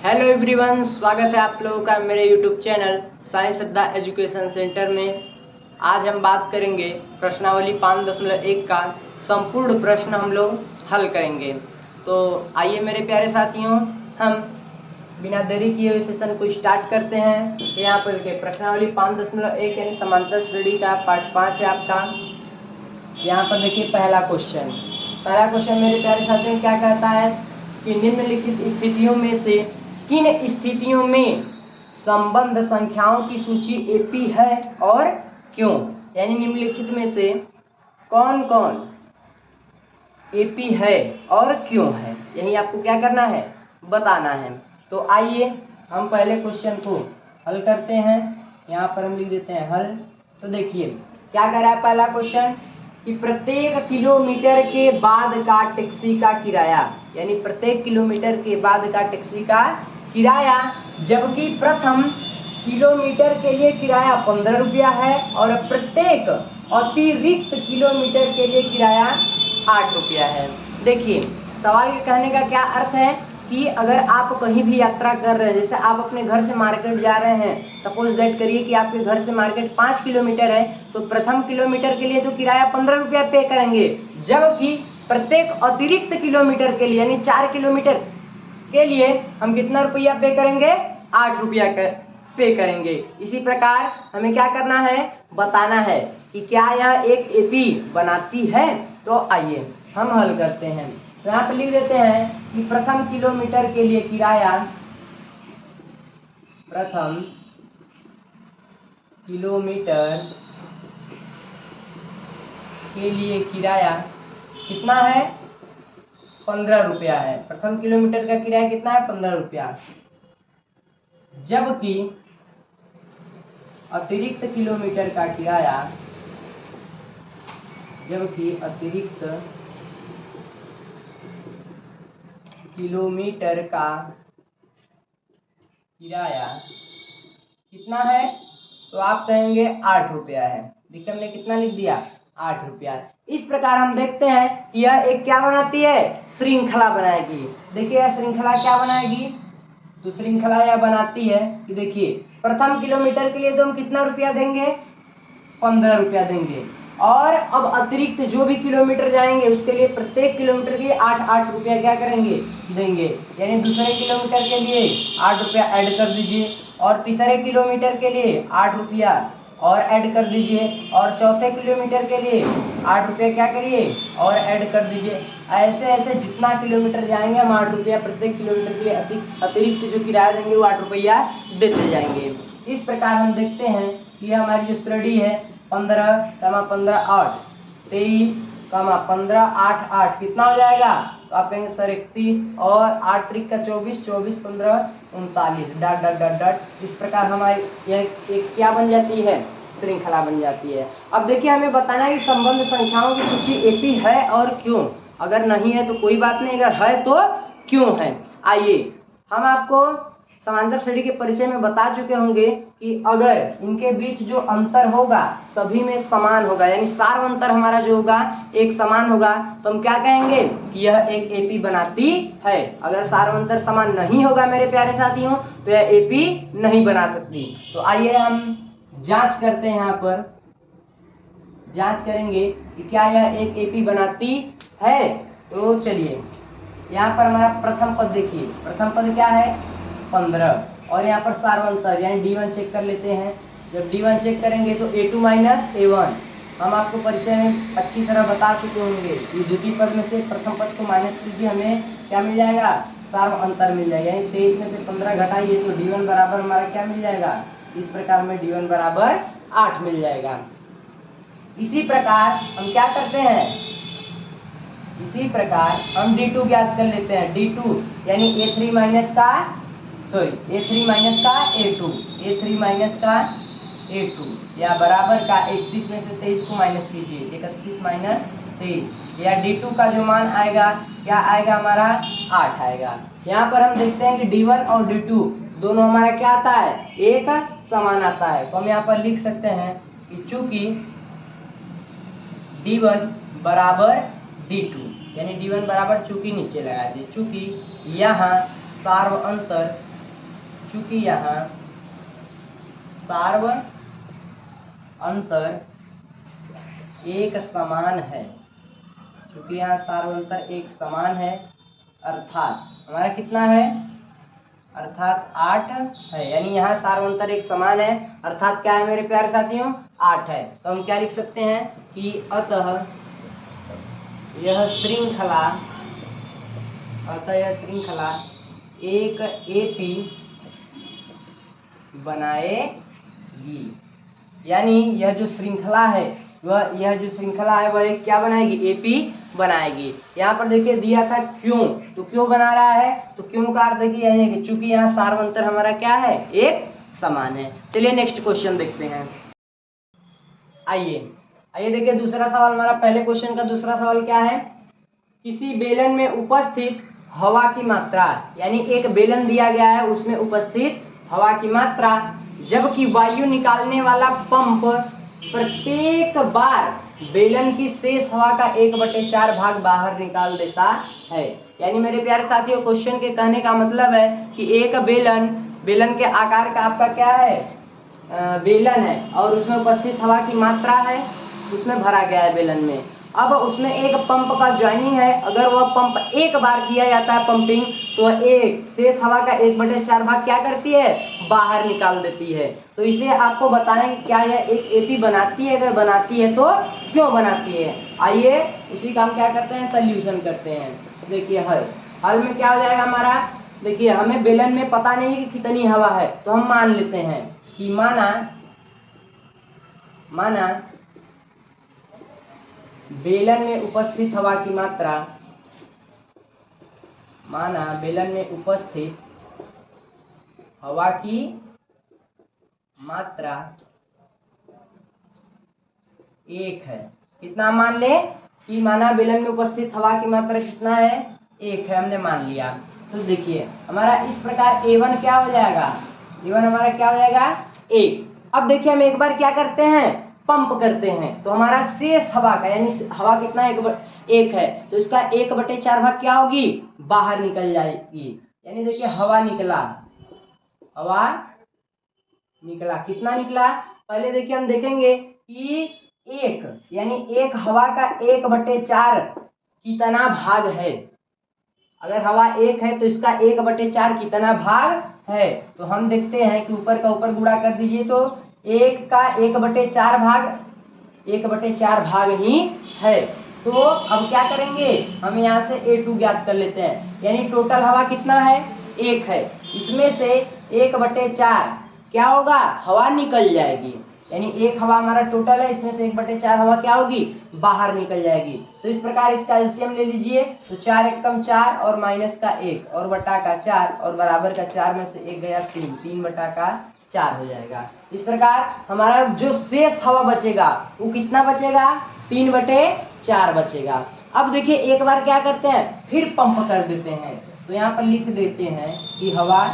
Hello everyone, स्वागत है आप लोगों का मेरे यूट्यूब चैनल साइंस श्रद्धा एजुकेशन सेंटर में। आज हम बात करेंगे प्रश्नावली 5.1 का संपूर्ण प्रश्न हम लोग हल करेंगे। तो आइए मेरे प्यारे साथियों, हम बिना देरी किए हुए सेशन को स्टार्ट करते हैं। तो यहाँ पर देखिए प्रश्नावली 5.1 यानी समांतर श्रेणी का पार्ट 5 है आपका। यहाँ पर देखिए पहला क्वेश्चन मेरे प्यारे साथियों क्या कहता है कि निम्नलिखित स्थितियों में से किन स्थितियों में संबंध संख्याओं की सूची एपी है और क्यों। यानी निम्नलिखित में से कौन कौन एपी है और क्यों है, यही आपको क्या करना है, बताना है। तो आइए हम पहले क्वेश्चन को हल करते हैं। यहाँ पर हम लिख देते हैं हल। तो देखिए क्या कह रहा है पहला क्वेश्चन कि प्रत्येक किलोमीटर के बाद का टैक्सी का किराया, यानी प्रत्येक किलोमीटर के बाद का टैक्सी का किराया, जबकि प्रथम किलोमीटर के लिए किराया 15 रुपया है और प्रत्येक अतिरिक्त किलोमीटर के लिए किराया 8 रुपया है। देखिए सवाल के कहने का क्या अर्थ है कि अगर आप कहीं भी यात्रा कर रहे हैं, जैसे आप अपने घर से मार्केट जा रहे हैं, सपोज दैट करिए कि आपके घर से मार्केट 5 किलोमीटर है, तो प्रथम किलोमीटर के लिए तो किराया 15 रुपया पे करेंगे, जबकि प्रत्येक अतिरिक्त किलोमीटर के लिए यानी 4 किलोमीटर के लिए हम कितना रुपया पे करेंगे, 8 रुपया पे करेंगे। इसी प्रकार हमें क्या करना है, बताना है कि क्या यह एक एपी बनाती है। तो आइए हम हल करते हैं। तो यहाँ पे लिख देते हैं कि प्रथम किलोमीटर के लिए किराया, प्रथम किलोमीटर के लिए किराया कितना है, 15 रुपया है। प्रथम किलोमीटर का किराया कितना है, 15 रुपया, जबकि अतिरिक्त किलोमीटर का किराया, जबकि अतिरिक्त किलोमीटर का किराया कितना है, तो आप कहेंगे 8 रुपया है। देखिए हमने कितना लिख दिया, 8 रुपया। इस प्रकार हम देखते हैं कि यह एक क्या बनाती है, श्रृंखला बनाएगी। देखिए यह श्रृंखला क्या बनाएगी, तो श्रृंखला यह बनाती है कि देखिए प्रथम किलोमीटर के लिए तो हम कितना रुपया देंगे, 15 रुपया देंगे, और अब अतिरिक्त जो भी किलोमीटर जाएंगे उसके लिए प्रत्येक किलोमीटर के लिए 8 रुपया क्या करेंगे, देंगे। यानी दूसरे किलोमीटर के लिए 8 रुपया ऐड कर दीजिए, और तीसरे किलोमीटर के लिए 8 रुपया और ऐड कर दीजिए, और चौथे किलोमीटर के लिए 8 रुपया क्या करिए और ऐड कर दीजिए। ऐसे ऐसे जितना किलोमीटर जाएंगे हम 8 रुपया प्रत्येक किलोमीटर के लिए अतिरिक्त जो किराया देंगे वो 8 रुपया देते जाएंगे। इस प्रकार हम देखते हैं कि हमारी जो श्रेणी है 15, 15, 8, 23, 15, 8, 8 कितना हो जाएगा, तो आप कहेंगे सर 31, और 8 त्रिक का 24, 24, 15, 39, डॉट डॉट डॉट डॉट। इस प्रकार हमारी यह एक क्या बन जाती है, श्रृंखला बन जाती है। अब देखिए हमें बताना है कि संबंध संख्याओं की सूची एपी है और क्यों। अगर नहीं है तो कोई बात नहीं, अगर है तो क्यों है। आइए हम आपको समांतर श्रेणी के परिचय में बता चुके होंगे कि अगर इनके बीच जो अंतर होगा सभी में समान होगा, यानी सार्व अंतर हमारा जो होगा एक समान होगा, तो हम क्या कहेंगे कि यह एक एपी बनाती है। अगर सार्व अंतर समान नहीं होगा मेरे प्यारे साथियों, तो यह एपी नहीं बना सकती। तो आइए हम जांच करते हैं, यहाँ पर जांच करेंगे कि क्या यह एक एपी बनाती है। तो चलिए यहाँ पर हमारा प्रथम पद देखिए, प्रथम पद क्या है, 15, और यहाँ पर सार्वंतर यानी D1 चेक कर लेते हैं। जब D1 चेक करेंगे तो A2 माइनस A1 हम आपको परिचय में अच्छी तरह बता चुके होंगे कि द्वितीय पद में से प्रथम पद को माइनस कीजिए, हमें क्या मिल जाएगा, सार्व अंतर मिल जाएगा। यानी 23 में से 15 घटाइए तो D1 बराबर हमारा क्या मिल जाएगा, इस प्रकार में D1 बराबर 8 मिल जाएगा। इसी प्रकार हम क्या करते हैं, इसी प्रकार हम D2 ज्ञात कर लेते हैं। D2 यानी A3 माइनस का A3 माइनस का A2, A3 माइनस का A2 या बराबर का 31 में से 23 को माइनस कीजिए, 31 माइनस 23, या D2 का जो मान आएगा क्या आएगा, हमारा 8 आएगा। यहाँ पर हम देखते हैं कि D1 और D2 दोनों हमारा क्या आता है, एक समान आता है। तो हम यहाँ पर लिख सकते हैं कि चूंकि D1 बराबर D2, यानी D1 बराबर चूंकि नीचे लगा दिए, चूंकि यहाँ सार्व अंतर चूंकि यहाँ सार्व अंतर एक समान है, क्योंकि यहाँ सार्वंतर एक समान है, अर्थात हमारा कितना है, अर्थात 8 है। यानी यहाँ सार्वंतर एक समान है, अर्थात क्या है मेरे प्यारे साथियों, 8 है। तो हम क्या लिख सकते हैं कि अतः यह श्रृंखला एक एपी बनाएगी। यानी यह जो श्रृंखला है वह एक क्या बनाएगी, एपी बनाएगी। यहाँ पर देखिए दिया था क्यों, तो क्यों बना रहा है, तो क्यों का अर्थ देखिए यही है कि चूंकि यहाँ सार्वंतर हमारा क्या है, एक समान है। चलिए नेक्स्ट क्वेश्चन देखते हैं। आइए देखिए दूसरा सवाल, हमारा पहले क्वेश्चन का दूसरा सवाल क्या है, किसी बेलन में उपस्थित हवा की मात्रा, यानी एक बेलन दिया गया है उसमें उपस्थित हवा की मात्रा, जबकि वायु निकालने वाला पंप प्रत्येक बार बेलन की शेष हवा का 1/4 भाग बाहर निकाल देता है। यानी मेरे प्यारे साथियों क्वेश्चन के कहने का मतलब है कि एक बेलन के आकार का आपका क्या है, बेलन है और उसमें उपस्थित हवा की मात्रा है, उसमें भरा गया है बेलन में। अब उसमें एक पंप का ज्वाइनिंग है, अगर वह पंप एक बार किया जाता है पंपिंग, तो एक शेष हवा का 1/4 भाग क्या करती है, बाहर निकाल देती है। तो इसे आपको बताना है कि क्या यह एक एपी बनाती है, अगर बनाती है तो क्यों बनाती है। आइए उसी का हम क्या करते हैं, सोल्यूशन करते हैं। देखिए हल में क्या हो जाएगा हमारा, देखिए हमें बेलन में पता नहीं कि कितनी हवा है, तो हम मान लेते हैं कि माना बेलन में उपस्थित हवा की मात्रा, माना बेलन में उपस्थित हवा की मात्रा 1 है। कितना मान ले कि माना बेलन में उपस्थित हवा की मात्रा कितना है, 1 है, हमने मान लिया। तो देखिए हमारा इस प्रकार A1 क्या हो जाएगा, A1 हमारा क्या हो जाएगा, 1। अब देखिए हम एक बार क्या करते हैं, पंप करते हैं, तो हमारा शेष हवा का, यानी हवा कितना है, 1 है, तो इसका 1/4 भाग क्या होगी, बाहर निकल जाएगी। यानी देखिए हवा निकला, कितना निकला, पहले देखिए हम देखेंगे कि 1 यानी एक हवा का 1/4 कितना भाग है। अगर हवा 1 है तो इसका 1/4 कितना भाग है, तो हम देखते हैं कि ऊपर का ऊपर गुणा कर दीजिए, तो 1 का 1/4 भाग ही है। तो अब क्या करेंगे, हम यहाँ से A2 ज्ञात कर लेते हैं। यानी टोटल हवा कितना है, 1 है, इसमें से 1/4 क्या होगा, हवा निकल जाएगी। यानी 1 हवा हमारा टोटल है, इसमें से 1/4 हवा क्या होगी, बाहर निकल जाएगी। तो इस प्रकार इसका एलसीएम ले लीजिए, तो 4 एकम 4 और माइनस का 1 और बटा का 4 और बराबर का 4 में से 1 गया 3 बटा का 4 हो जाएगा। इस प्रकार हमारा जो शेष हवा बचेगा वो कितना बचेगा, 3/4 बचेगा। अब देखिए एक बार क्या करते हैं, फिर पंप कर देते हैं, तो यहाँ पर लिख देते हैं कि हवा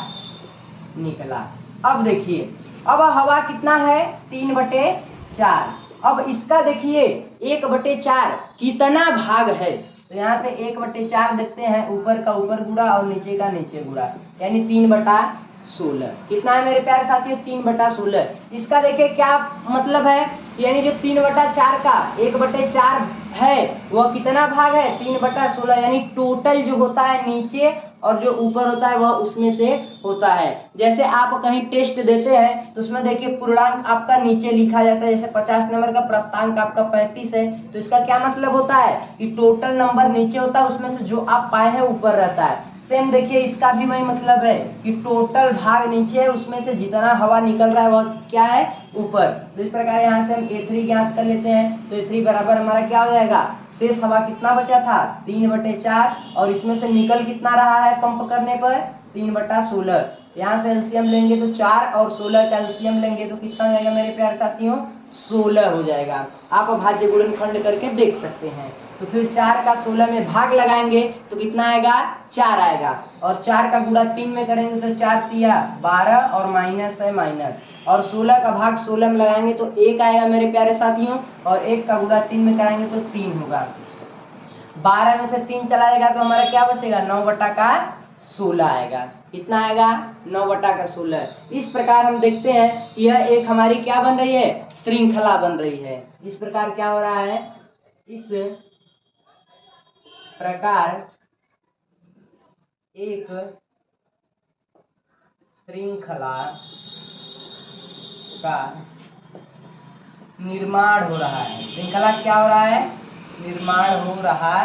निकला। अब देखिए अब हवा कितना है, 3/4। अब इसका देखिए 1/4 कितना भाग है, तो यहाँ से 1/4 देखते हैं, ऊपर का ऊपर गुणा और नीचे का नीचे गुणा, यानी 3/16। कितना है मेरे प्यारे साथियों, 3/16। इसका देखिए क्या मतलब है, यानी जो 3/4 का 1/4 है वह कितना भाग है, 3/16। यानी टोटल जो होता है नीचे और जो ऊपर होता है वह उसमें से होता है। जैसे आप कहीं टेस्ट देते हैं तो उसमें देखिए पूर्णांक आपका नीचे लिखा जाता है, जैसे 50 नंबर का प्राप्तांक आपका 35 है, तो इसका क्या मतलब होता है कि टोटल नंबर नीचे होता है, उसमें से जो आप पाए हैं ऊपर रहता है। सेम देखिए इसका भी वही मतलब है कि टोटल भाग नीचे है, उसमें से जितना हवा निकल रहा है वह क्या है, ऊपर। तो इस प्रकार यहाँ से हम A3 ज्ञात कर लेते हैं, तो A3 बराबर हमारा क्या हो जाएगा, शेष हवा कितना बचा था, 3/4, और इसमें से निकल कितना रहा है पंप करने पर, 3/16। यहाँ से एलसीएम लेंगे तो 4 और 16 का एलसीएम लेंगे तो कितना हो जाएगा मेरे प्यारे साथियों, 16 हो जाएगा। आप भाज्य गुणनखंड करके देख सकते हैं। तो फिर 4 का 16 में भाग लगाएंगे तो कितना आएगा, 4 आएगा, और 4 का गुणा 3 में करेंगे तो 4 तिया 12 और माइनस है माइनस, और 16 का भाग 16 में लगाएंगे तो 1 आएगा मेरे प्यारे साथियों, और 1 का गुणा 3 में कराएंगे तो 3 होगा। 12 में से 3 चला जाएगा तो हमारा क्या बचेगा, 9 बटा का 16 आएगा। कितना आएगा? 9/16। इस प्रकार हम देखते हैं कि यह एक हमारी क्या बन रही है? श्रृंखला बन रही है। इस प्रकार क्या हो रहा है? इस प्रकार एक श्रृंखला का निर्माण हो रहा है। श्रृंखला क्या हो रहा है? निर्माण हो रहा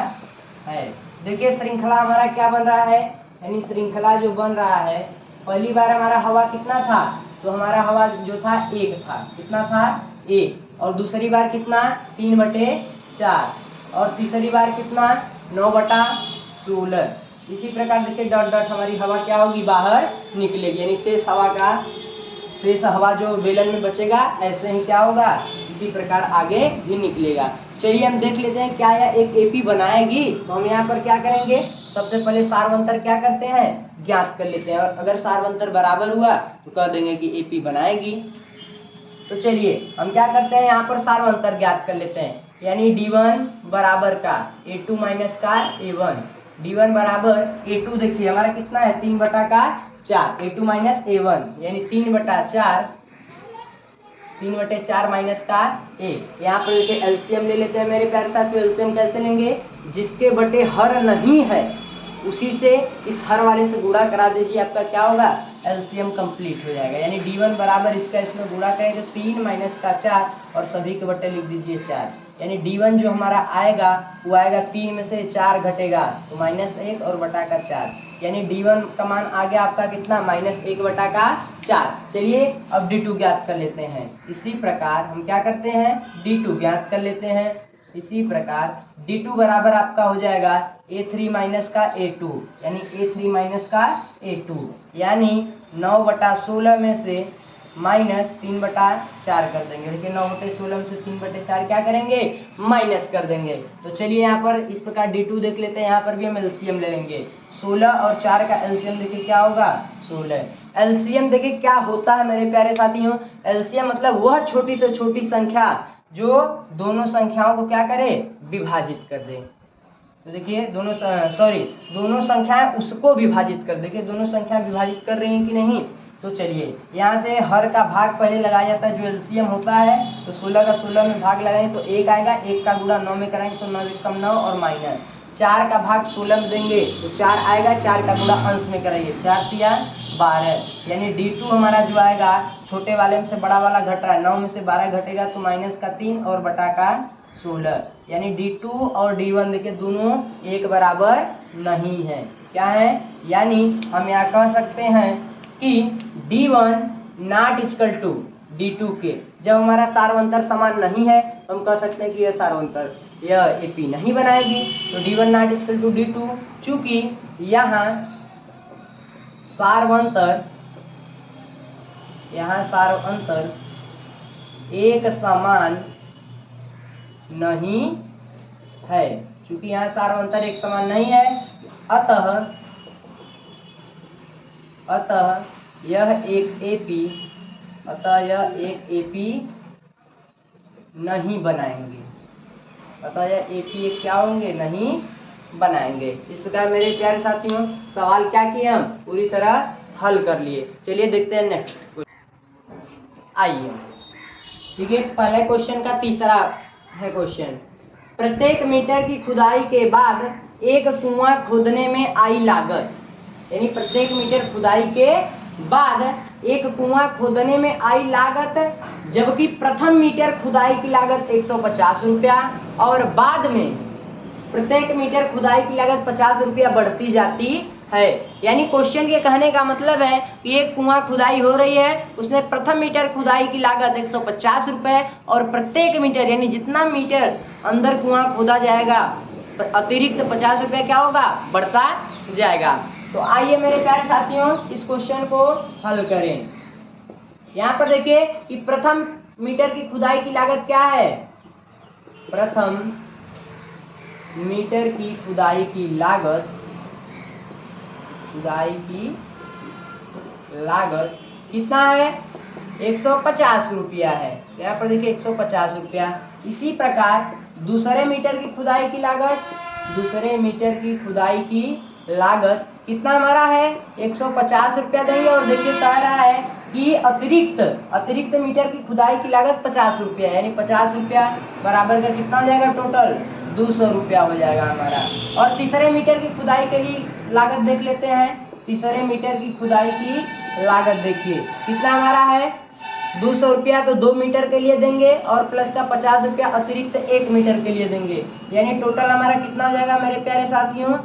है। देखिए श्रृंखला हमारा क्या बन रहा है, यानी श्रृंखला जो बन रहा है, पहली बार हमारा हवा कितना था? तो हमारा हवा जो था 1 था। कितना था? 1। और दूसरी बार कितना? 3/4। और तीसरी बार कितना? 9/16। इसी प्रकार देखिए डॉट डॉट हमारी हवा क्या होगी? बाहर निकलेगी, यानी शेष हवा जो बेलन में बचेगा ऐसे ही क्या होगा? इसी प्रकार आगे भी निकलेगा। चलिए हम देख लेते हैं क्या यह एक एपी बनाएगी। तो हम यहाँ पर क्या करेंगे? सबसे पहले सार्वंतर क्या करते हैं? ज्ञात कर लेते हैं। और अगर सार्वंतर बराबर हुआ तो कह देंगे कि एपी बनाएगी। तो चलिए हम क्या करते हैं, यहाँ पर सार्वंतर ज्ञात कर लेते हैं। यानी D1 बराबर का A2 माइनस का A1। D1 बराबर A2 देखिए हमारा कितना है? 3/4। A2 माइनस A1 यानी 3/4 माइनस का A। यहाँ पर देखिए एलसीएम ले लेते हैं मेरे प्यारे साथियों। एलसीएम कैसे लेंगे? जिसके बटे हर नहीं है उसी से इस हर वाले से गुणा करा दीजिए, आपका क्या होगा? एलसीएम कंप्लीट हो जाएगा। यानी D1 बराबर इसका इसमें गुणा करें तो 3 माइनस का 4 और सभी के बटे लिख दीजिए 4। यानी D1 जो हमारा आएगा वो आएगा 3 में से 4 घटेगा तो -1 और बटा का 4। यानी D1 का मान आ गया आपका कितना? -1 बटा का 4। चलिए अब D2 ज्ञात कर लेते हैं। इसी प्रकार हम क्या करते हैं? D2 ज्ञात कर लेते हैं। इसी प्रकार D2 बराबर आपका हो जाएगा A3 माइनस का A2 यानी A3 माइनस का A2 यानी 9/16 में से -3/4 कर देंगे। देखिए 9/16 में से 3/4 क्या करेंगे? माइनस कर देंगे। तो चलिए यहाँ पर इस प्रकार D2 देख लेते हैं। यहाँ पर भी हम एलसीएम ले लेंगे। 16 और 4 का एलसीएम देखिए क्या होगा? 16। एलसीएम देखिए क्या होता है मेरे प्यारे साथियों? एलसीएम मतलब वह छोटी से छोटी संख्या जो दोनों संख्याओं को क्या करे? विभाजित कर दे। तो देखिए दोनों संख्याएं उसको विभाजित कर। देखिए दोनों संख्या विभाजित कर रही हैं कि नहीं? तो चलिए यहाँ से हर का भाग पहले लगाया जाता है जो एलसीएम होता है। तो 16 का 16 में भाग लगाएंगे तो 1 आएगा। 1 का गुणा 9 में कराएंगे तो 9 1 कम 9 और माइनस 4 का भाग 16 में देंगे तो 4 आएगा। 4 का गुणा अंश में कराइए 4 तिया 12। यानी D2 हमारा जो आएगा छोटे वाले में से बड़ा वाला घट रहा है, 9 में से 12 घटेगा तो -3 और बटा का 16। यानी D2 और D1 देखिए दोनों एक बराबर नहीं है। क्या है? यानी हम यहाँ कह सकते हैं कि D1 not equal to D2 के। जब हमारा सार्वंतर समान नहीं है तो हम कह सकते हैं कि यह सार्वंतर यह एपी नहीं बनाएगी। तो D1 not equal to D2, चूंकि यहाँ सार्वंतर एक समान नहीं है, चूंकि यहाँ सार्वंतर एक समान नहीं है, अतः यह एक एपी नहीं बनाएंगे। अतः यह एपी क्या होंगे? नहीं बनाएंगे। इस प्रकार मेरे प्यारे साथियों सवाल क्या किए हम पूरी तरह हल कर लिए। चलिए देखते हैं नेक्स्ट। आइए देखिए पहले क्वेश्चन का तीसरा है क्वेश्चन। प्रत्येक मीटर की खुदाई के बाद एक कुआं खोदने में आई लागत, यानी प्रत्येक मीटर खुदाई के बाद एक कुआं खोदने में आई लागत, जबकि प्रथम मीटर खुदाई की लागत 150 रुपया और बाद में प्रत्येक मीटर खुदाई की लागत 50 रुपया बढ़ती जाती है। यानी क्वेश्चन के कहने का मतलब है कि एक कुआं खुदाई हो रही है, उसमें प्रथम मीटर खुदाई की लागत 150 रुपये और प्रत्येक मीटर यानी जितना मीटर अंदर कुआं खोदा जाएगा अतिरिक्त 50 रुपये क्या होगा? बढ़ता जाएगा। तो आइए मेरे प्यारे साथियों इस क्वेश्चन को हल करें। यहाँ पर देखिए कि प्रथम मीटर की खुदाई की लागत क्या है? प्रथम मीटर की खुदाई की लागत कितना है? 150 रुपया है। यहाँ पर देखिए 150 रुपया। इसी प्रकार दूसरे मीटर की खुदाई की लागत कितना हमारा है 150 रुपया देंगे। और देखिए कह रहा है कि अतिरिक्त मीटर की खुदाई की लागत 50 रुपया, यानी 50 रुपया बराबर का कितना हो जाएगा टोटल 200 रुपया हो जाएगा हमारा। और तीसरे मीटर की खुदाई के लिए लागत देख लेते हैं। तीसरे मीटर की खुदाई की लागत देखिए कितना हमारा है 200 रुपया, तो 2 मीटर के लिए देंगे और प्लस का 50 रुपया अतिरिक्त 1 मीटर के लिए देंगे, यानी टोटल हमारा कितना हो जाएगा मेरे प्यारे साथियों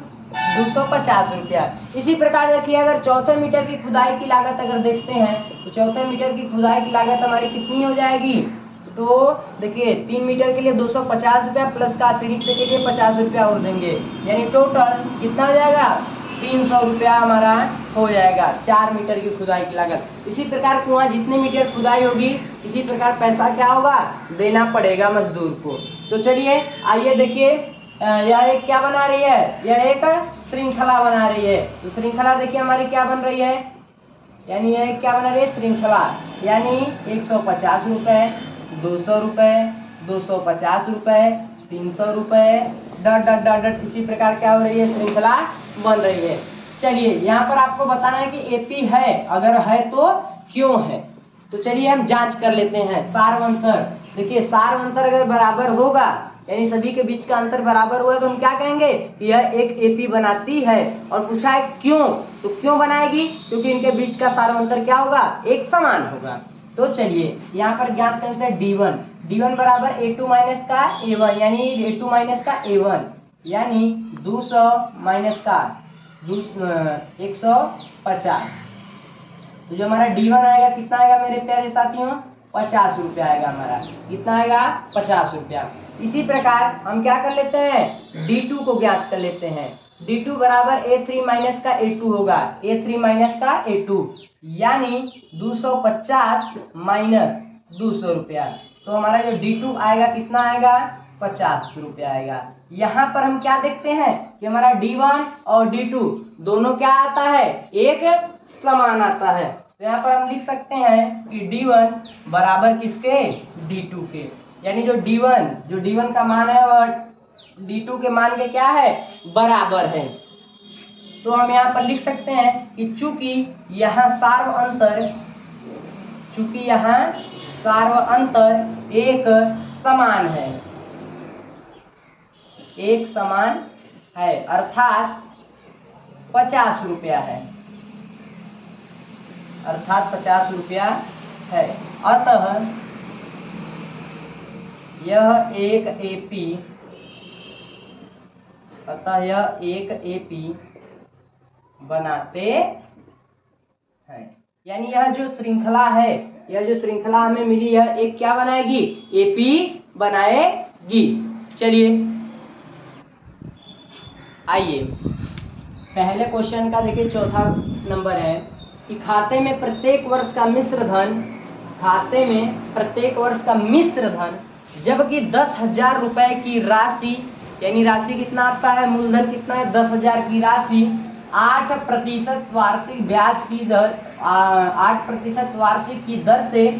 250 रुपया। इसी प्रकार देखिए अगर चौथे मीटर की खुदाई की लागत अगर देखते हैं तो चौथे मीटर की खुदाई की लागत हमारी कितनी हो जाएगी, तो देखिए 3 मीटर के लिए 250 रुपया प्लस का अतिरिक्त के लिए 50 रुपया और देंगे, यानी टोटल कितना हो जाएगा 300 रुपया हमारा हो जाएगा 4 मीटर की खुदाई की लागत। इसी प्रकार कुआं जितने मीटर खुदाई होगी इसी प्रकार पैसा क्या होगा देना पड़ेगा मजदूर को। तो चलिए आइए देखिए यह एक क्या बना रही है, यह एक श्रृंखला बना रही है। तो श्रृंखला देखिए हमारी क्या बन रही है, यानी यह क्या बना रही है श्रृंखला, यानी 150 रुपये 200 रुपये 250 रुपये 300 रुपये डट डट डट डट, इसी प्रकार क्या हो रही है श्रृंखला बन रही है। चलिए यहाँ पर आपको बताना है कि एपी है, अगर है तो क्यों है। तो चलिए हम जांच कर लेते हैं सार्वंतर। देखिए सार्वंतर अगर बराबर होगा यानी सभी के बीच का अंतर बराबर हुआ तो हम क्या कहेंगे यह एक एपी बनाती है। और पूछा है क्यों, तो क्यों बनाएगी, क्योंकि इनके बीच का सार्वंतर क्या होगा एक समान होगा। तो चलिए यहाँ पर ज्ञात करते हैं D1 बराबर A2 माइनस का A1, यानी A2 माइनस का A1, यानी 200 माइनस का 150। तो जो हमारा D1 आएगा कितना आएगा मेरे प्यारे साथियों 50 रुपया आएगा हमारा, कितना आएगा 50 रुपया। इसी प्रकार हम क्या कर लेते हैं D2 को ज्ञात कर लेते हैं। D2 बराबर A3 माइनस का A2 होगा, A3 माइनस का A2, यानी 250 माइनस 200 रुपया। तो हमारा जो D2 आएगा कितना आएगा 50 रुपया आएगा। यहाँ पर हम क्या देखते हैं कि हमारा D1 और D2 दोनों क्या आता है एक समान आता है। तो यहाँ पर हम लिख सकते हैं कि D1 बराबर किसके D2 के, यानी जो D1 का मान है वह D2 के मान के क्या है बराबर है। तो हम यहाँ पर लिख सकते हैं कि चूंकि यहाँ सार्व अंतर एक समान है अर्थात 50 रुपया है, अर्थात 50 रुपया है, अतः यह एक एपी बनाते हैं। यानी यह जो श्रृंखला हमें मिली यह एक क्या बनाएगी एपी बनाएगी। चलिए आइए पहले क्वेश्चन का देखिए चौथा नंबर है कि खाते में प्रत्येक वर्ष का मिश्र धन जबकि 10,000 रुपए की राशि, यानी राशि कितना आपका है मूलधन कितना है 10,000 की राशि 8% वार्षिक ब्याज की दर 8% वार्षिक की दर से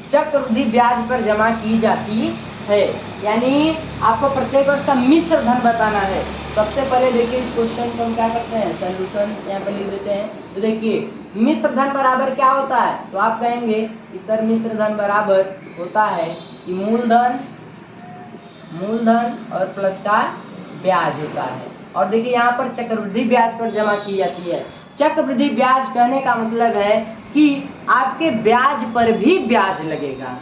चक्रवृद्धि ब्याज पर जमा की जाती है। यानी आपको प्रत्येक वर्ष का मिश्र धन बताना है। सबसे पहले देखिए इस क्वेश्चन को हम क्या करते हैं सॉल्यूशन यहाँ पर लिख देते हैं। तो देखिए मिश्र धन बराबर क्या होता है, तो आप कहेंगे कि सर मिश्र धन बराबर होता है कि मूलधन और प्लस का ब्याज होता है। और देखिए यहाँ पर चक्रवृद्धि ब्याज पर जमा की जाती है। चक्रवृद्धि ब्याज कहने का मतलब है कि आपके ब्याज पर भी ब्याज लगेगा,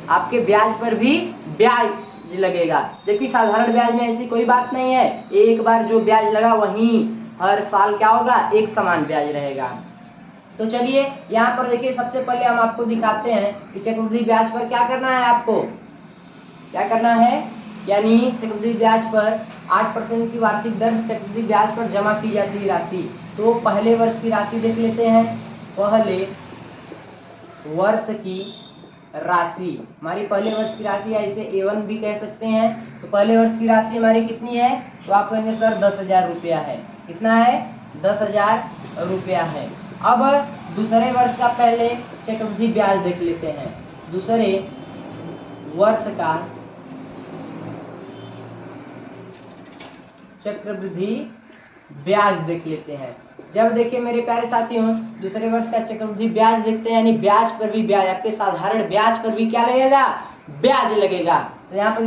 आपके ब्याज पर भी ब्याज लगेगा, जबकि साधारण ब्याज में ऐसी कोई बात नहीं है। एक बार जो ब्याज लगा वहीं हर साल क्या होगा एक समान ब्याज रहेगा। तो चलिए यहाँ पर देखिए सबसे पहले हम आपको दिखाते हैं कि चक्रवृद्धि ब्याज पर क्या करना है, आपको क्या करना है, यानी चक्रवृद्धि ब्याज पर 8% की वार्षिक दर से चक्रवृद्धि ब्याज पर जमा की जाती है राशि। तो पहले वर्ष की राशि देख लेते हैं। पहले वर्ष की राशि हमारी पहले वर्ष की राशि है, इसे A1 भी कह सकते हैं। तो पहले वर्ष की राशि हमारी कितनी है, तो आप कहेंगे सर 10,000 रुपया है। कितना है 10,000 रुपया है। अब दूसरे वर्ष का पहले चक्रवृद्धि ब्याज देख लेते हैं। दूसरे वर्ष का चक्रवृद्धि ब्याज देख लेते हैं। जब देखिए मेरे प्यारे साथियों दूसरे वर्ष का चक्रवृद्धि ब्याज देखते हैं, यानी ब्याज पर भी ब्याज, आपके साधारण ब्याज पर भी क्या लगेगा, ब्याज लगेगा। तो यहाँ पर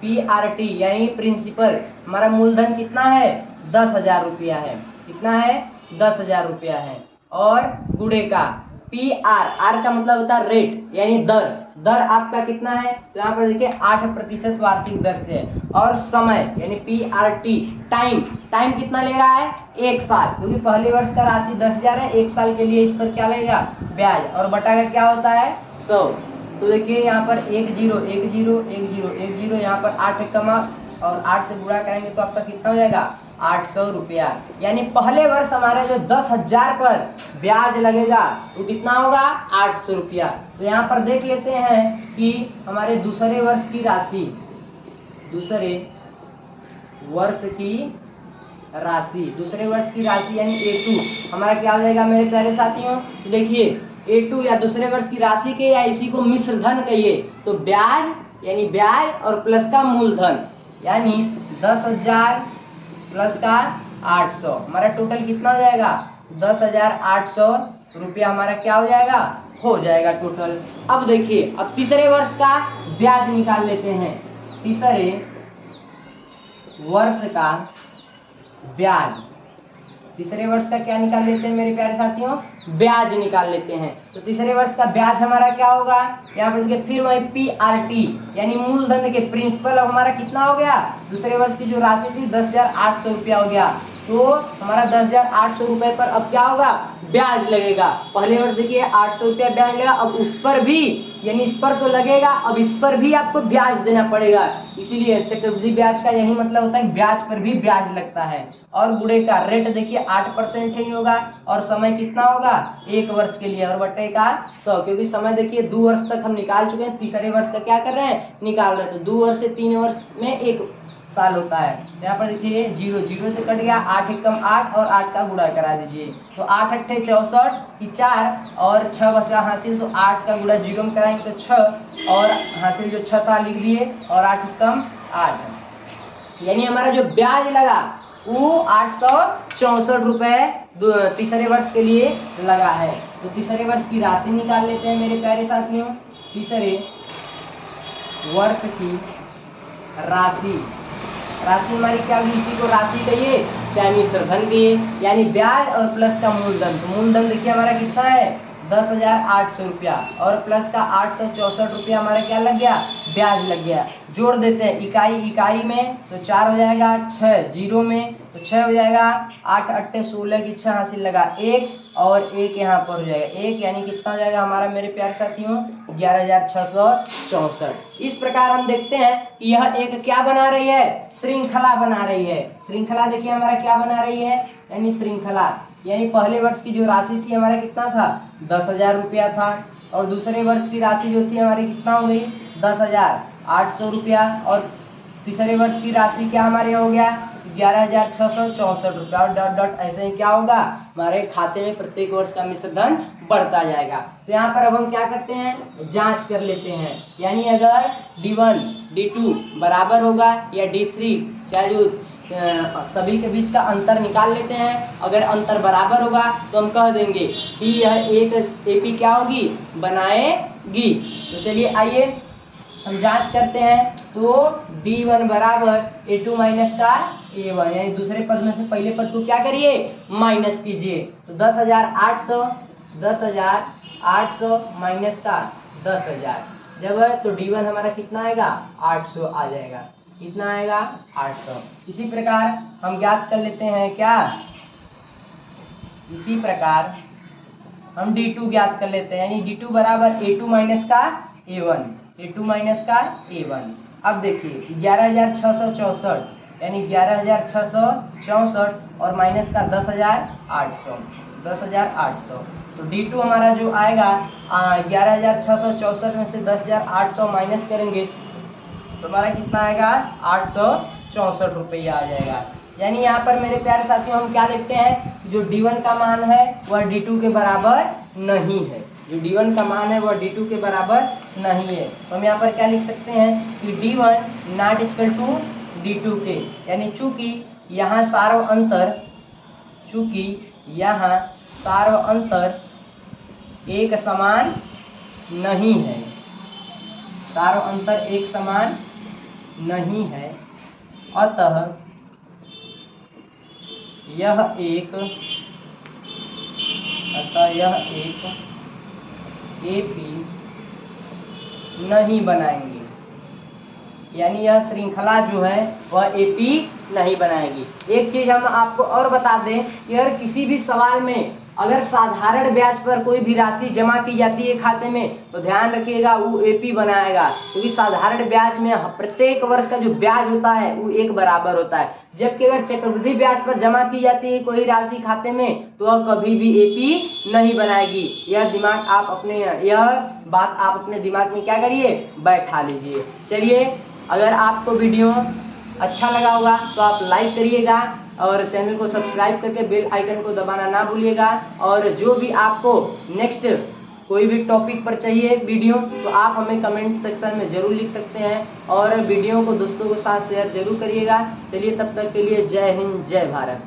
पीआरटी यानी प्रिंसिपल, हमारा मूलधन कितना है, 10,000 रुपया है। कितना है, 10,000 रुपया है। और गुणे का आर का मतलब होता है रेट यानी दर आपका कितना है, तो यहाँ पर देखिए 8% वार्षिक दर से है। और समय यानी पीआरटी टाइम कितना ले रहा है, 1 साल, क्योंकि पहले वर्ष का राशि 10,000 है, 1 साल के लिए इस पर क्या लगेगा, ब्याज। और बटा का क्या होता है, 100। तो देखिए यहाँ पर 1 0 1 0 1 0 1 0, यहाँ पर 8 कमा और 8 से गुणा करेंगे तो आपका कितना हो जाएगा, 800 रुपया। यानी पहले वर्ष हमारे जो 10,000 पर ब्याज लगेगा वो कितना होगा, 800 रुपया। तो यहाँ पर देख लेते हैं कि हमारे दूसरे वर्ष की राशि यानी A2 हमारा क्या हो जाएगा मेरे प्यारे साथियों। तो देखिए A2 या दूसरे वर्ष की राशि के या इसी को मिश्र धन कहिए, तो ब्याज यानी ब्याज और प्लस का मूलधन, यानी 10,000 प्लस का 800, हमारा टोटल कितना हो जाएगा, 10,800 रुपया हमारा क्या हो जाएगा टोटल। अब देखिए अब तीसरे वर्ष का ब्याज निकाल लेते हैं। तीसरे वर्ष का क्या निकाल लेते हैं मेरे प्यारे साथियों, ब्याज निकाल लेते हैं। तो तीसरे वर्ष का ब्याज हमारा क्या होगा, यहाँ पर देखिए फिर वही पीआरटी यानी मूलधन के प्रिंसिपल अब हमारा कितना हो गया, दूसरे वर्ष की जो राशि थी 10,800 रुपया हो गया। तो हमारा 10,800 रुपये पर अब क्या होगा, ब्याज लगेगा। पहले वर्ष देखिए 800 रुपया ब्याज लगेगा, अब उस पर भी यानी इस पर तो लगेगा, अब इस पर भी आपको ब्याज देना पड़ेगा। इसीलिए चक्रवृद्धि ब्याज का यही मतलब होता है, ब्याज पर भी ब्याज लगता है। और गुणे का रेट देखिए 8% ही होगा, और समय कितना होगा, 1 वर्ष के लिए, और बटे का 100, क्योंकि समय देखिए 2 वर्ष तक हम निकाल चुके हैं, तीसरे वर्ष का क्या कर रहे हैं, निकाल रहे हैं। तो 2 वर्ष से 3 वर्ष में 1 साल होता है। यहाँ पर देखिए 0 से कट गया, 8 एकम 8 और 8 का गुणा करा दीजिए, तो 8 अट्ठे 64 की 4 और 6 बचा हासिल, तो 8 का गुणा 0 में कराएंगे तो 6 और हासिल जो 6 था लिख दिए, और 8 एकम 8, यानी हमारा जो ब्याज लगा वो 864 रुपये तीसरे वर्ष के लिए लगा है। तो तीसरे वर्ष की राशि निकाल लेते हैं मेरे प्यारे साथियों। तीसरे वर्ष की राशि हमारी क्या होगी, इसी को राशि कहिए चाहे मिश्र धन कहिए, यानी ब्याज और प्लस का मूलधन। तो मूलधन देखिए हमारा कितना है, 10,800 रुपया, और प्लस का 864 रुपया हमारा क्या लग गया, ब्याज लग गया। जोड़ देते हैं इकाई में, तो 4 हो जाएगा, 6 जीरो में तो 6 हो जाएगा, 8 अट्ठे 16 की 6 हासिल लगा 1, और 1 यहाँ पर हो जाएगा 1, यानी कितना हो जाएगा हमारा मेरे प्यारे साथियों, 11,664। इस प्रकार हम देखते हैं कि यह एक क्या बना रही है, श्रृंखला बना रही है। श्रृंखला देखिए हमारा क्या बना रही है, यानी श्रृंखला, यानी पहले वर्ष की जो राशि थी हमारा कितना था, 10,000 रुपया था, और दूसरे वर्ष की राशि जो थी हमारी कितना हो गई, 10,800 रुपया, और तीसरे वर्ष की राशि क्या हमारे हो गया, 11,664 रुपया, और डॉट डॉट ऐसे ही क्या होगा, हमारे खाते में प्रत्येक वर्ष का मिश्र धन बढ़ता जाएगा। तो यहाँ पर अब हम क्या करते हैं, जांच कर लेते हैं, यानी अगर D1 D2 बराबर होगा या D3, चाहे जो सभी के बीच का अंतर निकाल लेते हैं। अगर अंतर बराबर होगा तो हम कह देंगे कि यह एक AP क्या होगी, बनाएगी। तो चलिए आइए हम जांच करते हैं। तो D1 बराबर A2 माइनस का A1, यानी दूसरे पद में से पहले पद को क्या करिए, माइनस कीजिए। तो 10,800 माइनस का 10,000 जब है तो D1 हमारा कितना आएगा, 800 आ जाएगा। कितना आएगा, 800। इसी प्रकार हम ज्ञात कर लेते हैं क्या, इसी प्रकार हम D2 ज्ञात कर लेते हैं, यानी D2 बराबर A2 माइनस का A1, A2 माइनस का A1। अब देखिए 11,664, यानी 11,664 और माइनस का 10,800, तो D2 हमारा जो आएगा 11,664 में से 10,800 माइनस करेंगे तो हमारा कितना आएगा, 864 रुपया आ जाएगा। यानी यहाँ पर मेरे प्यारे साथियों हम क्या देखते हैं, जो D1 का मान है वह D2 के बराबर नहीं है, जो D1 का मान है वह D2 के बराबर नहीं है। तो हम यहाँ पर क्या लिख सकते हैं कि D1 not equal to D2 के, यानी चूंकि यहाँ सार्व अंतर चूंकि यहाँ सार्व अंतर एक समान नहीं है, सार्व अंतर एक समान नहीं है, अतः यह एक एपी नहीं बनाएंगे, यानी यह श्रृंखला जो है वह एपी नहीं बनाएगी। एक चीज हम आपको और बता दें कि अगर किसी भी सवाल में अगर साधारण ब्याज पर कोई भी राशि जमा की जाती है खाते में, तो ध्यान रखिएगा वो एपी बनाएगा, क्योंकि साधारण ब्याज में प्रत्येक वर्ष का जो ब्याज होता है वो एक बराबर होता है। जबकि अगर चक्रवृद्धि ब्याज पर जमा की जाती है कोई राशि खाते में, तो वह कभी भी एपी नहीं बनाएगी। यह बात आप अपने दिमाग में क्या करिए, बैठा लीजिए। चलिए, अगर आपको वीडियो अच्छा लगा होगा तो आप लाइक करिएगा और चैनल को सब्सक्राइब करके बेल आइकन को दबाना ना भूलिएगा। और जो भी आपको नेक्स्ट कोई भी टॉपिक पर चाहिए वीडियो, तो आप हमें कमेंट सेक्शन में ज़रूर लिख सकते हैं और वीडियो को दोस्तों के साथ शेयर जरूर करिएगा। चलिए, तब तक के लिए जय हिंद, जय भारत।